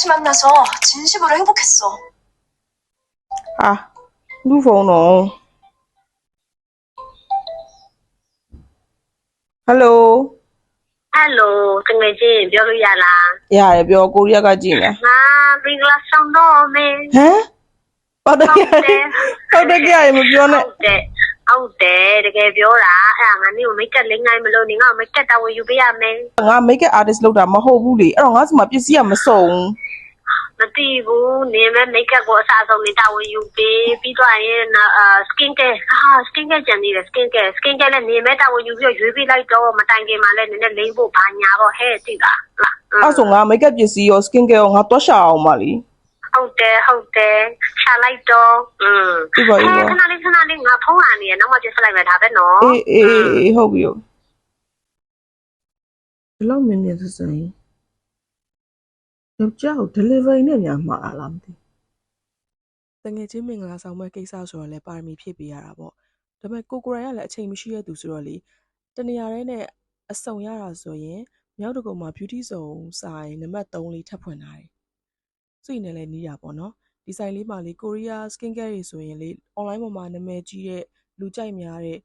다시 만나서 진심으로 행복했어. 아, 누구노? Hello. Hello, từng ngày chịပြောလို့ရလား 야, 뼈 코리아가 지네. ငါမင်္ဂလာဆောင်တော့မယ် ဟမ်ဟုတ်တယ်ကြရမပြောနဲ့ ဟုတ်တယ်တကယ်ပြောတာအဲ့ဒါငါနေကိုမိတ်ကပ်လိမ့်နိုင်မလို့နေငါမိတ်ကပ်တာဝန်ယူပေးရမယ် ငါ makeup artist လောက်တာမဟုတ်ဘူးလေအဲ့တော့ငါစီမှာပစ္စည်းကမစုံ မသိဘူးနေမဲ့မိတ်ကပ်ကိုအစားဆုံးနေတာဝန်ယူပေးပြီးတော့ရင် skin care skin care ကျန်သေးတယ် skin care လည်းနေမဲ့တာဝန်ယူပြီးရွေးပေးလိုက်တော့မတိုင်ခင်မှာလည်းနည်းနည်းလိမ့်ဖို့ဘာညာတော့ဟဲ့သိလားလား အဲ့ဆိုငါ makeup ပစ္စည်းရော skin care ရောငါတွားရှာအောင်ပါလीဟုတ်တယ်ရှာလိုက်တော့ဒီပါဒီပါ ခဏလေးငါဖုန်းလာနေရနောက်မှပြဆက်လိုက်မယ်ဒါပဲနော် အေးဟုတ်ပြီဟုတ်ဘလောက်မြင်မြင်စစရင်ကြောက် delivery နဲ့ညာမှားလားမသိတငယ်ချင်းမင်္ဂလာဆောင်မဲ့ကိစ္စဆိုတော့လဲပါရမီဖြည့်ပေးရတာပေါ့ဒါပေမဲ့ကိုကိုရိုင်းကလည်းအချိန်မရှိရသူဆိုတော့လေတနေရာထဲနဲ့အစုံရတာဆိုရင်မြောက်တကုံမှာ beauty zone ဆိုင်နံပါတ်3လေးထပ်ဖွင့်ထားတယ်စိတ်နဲ့လည်းနီးတာပေါ့နော်ဒီဆိုင်လေးမှာလေကိုရီးယား skin care တွေဆိုရင်လေ online ပေါ်မှာနာမည်ကြီးတဲ့လူကြိုက်များတဲ့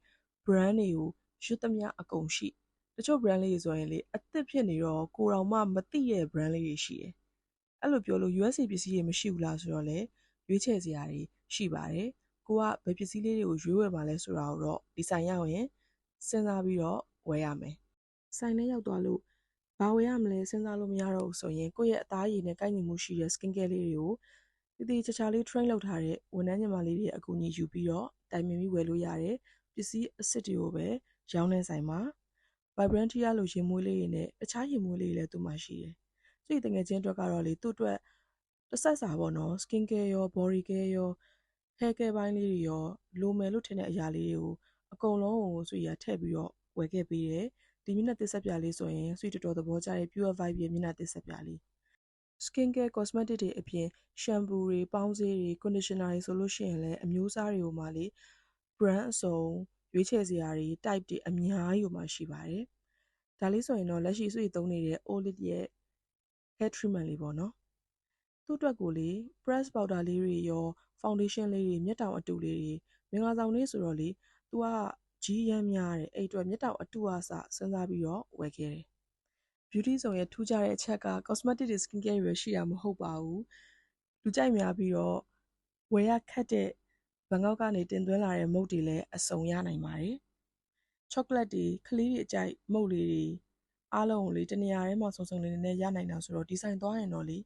brand တွေကိုရွတ်သမျှအကုန်ရှိတချို့ brand လေးတွေဆိုရင်လေအသစ်ဖြစ်နေတော့ကိုတော်မှမသိတဲ့ brand လေးတွေရှိတယ်အဲ့လိုပြောလို့ USA ပစ္စည်းတွေမရှိဘူးလားဆိုတော့လေရွေးချယ်စရာတွေရှိပါတယ်ကိုကဘယ်ပစ္စည်းလေးတွေကိုရွေးဝယ်ပါလဲဆိုတာကိုတော့ဒီဆိုင်ရောက်ရင်စဉ်းစားပြီးတော့ဝယ်ရမယ်ဆိုင်ထဲရောက်သွားလို့ဘာဝယ်ရမလဲစဉ်းစားလို့မရတော့ဘူးဆိုရင်ကိုယ့်ရဲ့အသားရည်နဲ့ကိုက်ညီမှုရှိတဲ့ skin care လေးတွေကိုတည်တည်ချာချာလေး train လုပ်ထားတဲ့ဝန်ထမ်းညီမလေးတွေအကူအညီယူပြီးတော့တိုင်ပင်ပြီးဝယ်လို့ရတယ်ပစ္စည်းအစ်စ်တွေကိုပဲရောင်းနေဆိုင်မှာ Vibrantia လို့ရင်မွေးလေးတွေနဲ့တခြားရင်မွေးလေးတွေလည်းသူ့မှာရှိတယ်သူ့တငယ်ချင်းအတွက်ကတော့လေသူ့အတွက်တစ်ဆက်စာပေါ့နော် skin care ရော body care ရော hair care ဘိုင်းလေးတွေရောလိုမယ်လို့ထင်တဲ့အရာလေးတွေကိုအကုန်လုံးကိုဆွေရထည့်ပြီးတော့ဝယ်ခဲ့ပေးတယ်ဒီမျက်နှာသစ်ဆက်ပြလေးဆိုရင်ဆွေတော်တော်သဘောကျတဲ့ pure vibe ရဲ့မျက်နှာသစ်ဆက်ပြလေး skin care cosmetic တွေအပြင် shampoo တွေပေါင်းဆေးတွေ conditioner တွေဆိုလို့ရှိရင်လည်းအမျိုးအစားတွေကိုမှလေ brand အစုံရွေးချယ်စရာတွေ type တွေအများကြီးကိုမှရှိပါတယ်ဒါလေးဆိုရင်တော့လက်ရှိဆွေသုံးနေတဲ့ Olip ရဲ့ hair treatment လေးပေါ့နော်သူ့အတွက်ကိုလေ press powder လေးတွေရော foundation လေးတွေမျက်တောင်အတူလေးတွေမင်္ဂလာဆောင်လေးဆိုတော့လေသူကကြီးရမ်းများတယ်အဲ့အတွက်မျက်တောင်အတူအစစဉ်းစားပြီးတော့ဝယ်ခဲ့တယ် beauty zone ရဲ့ထူးခြားတဲ့အချက်က cosmetic တွေ skin care တွေရှိတာမဟုတ်ပါဘူးလူကြိုက်များပြီးတော့ဝယ်ရခက်တဲ့ဘန်ကောက်ကနေတင်သွင်းလာတဲ့မုတ်တွေလည်းအစုံရနိုင်ပါတယ် chocolate တွေခလေးတွေအကြိုက်မုတ်လေးတွေအားလုံးကိုလေတနေရာထဲမှာစုံစုံလင်လင်နဲ့ရနိုင်တာဆိုတော့ဒီဆိုင်သွားရင်တော့လေ